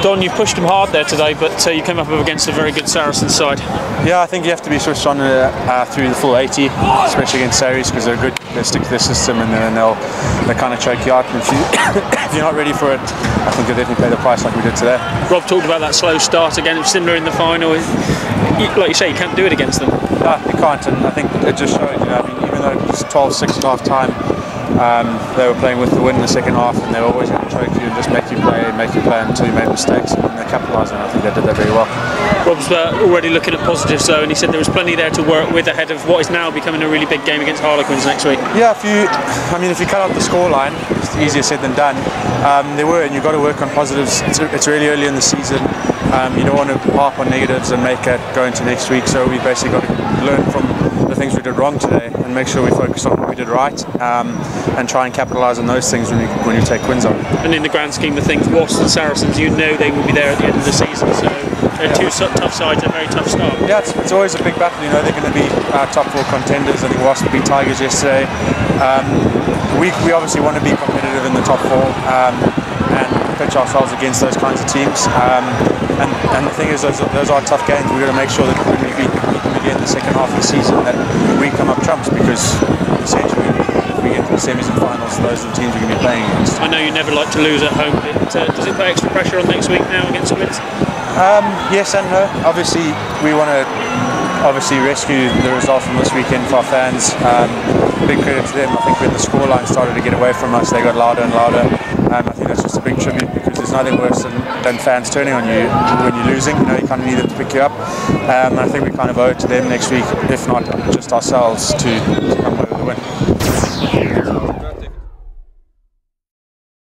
Don, you've pushed them hard there today, but you came up against a very good Saracens side. Yeah, I think you have to be switched on through the full 80, especially against Saracens, because they're good. They stick to their system, and then they'll kind of choke you out. And if you're not ready for it, I think you'll definitely pay the price like we did today. Rob talked about that slow start again, similar in the final. Like you say, you can't do it against them. No, you can't, and I think it just showed. You know, I mean, even though it was 12-6 at half time, they were playing with the win in the second half, and they were always going to choke you and just make you play until you made mistakes, and they capitalised, and I think they did that very well. Rob's already looking at positives though, and he said there was plenty there to work with ahead of what is now becoming a really big game against Harlequins next week. Yeah, if you cut out the scoreline, it's easier said than done. There were, and you've got to work on positives. It's really early in the season. You don't want to harp on negatives and make it go into next week, so we basically got to learn from the things we did wrong today and make sure we focus on what we did right, and try and capitalise on those things when you take wins on. And in the grand scheme of things, Wasps and Saracens, you know they will be there at the end of the season, so they're two tough sides, a very tough start. Yeah, it's always a big battle. You know, they're going to be top 4 contenders. I think Wasps beat Tigers yesterday. We obviously want to be competitive in the top 4 and pitch ourselves against those kinds of teams. And the thing is, those are tough games. We've got to make sure that when we beat them again in the second half of the season, that we come up trumps, because essentially if we get to the semis and finals, those are the teams we're going to be playing against. I know you never like to lose at home, but does it put extra pressure on next week now against Wits? Yes and no. Obviously, we want to rescue the result from this weekend for our fans. Big credit to them. I think when the scoreline started to get away from us, they got louder and louder. I think that's just a big tribute, because there's nothing worse than fans turning on you when you're losing. You know, you kind of need them to pick you up. And I think we kind of owe it to them next week, if not just ourselves, to come away with the win.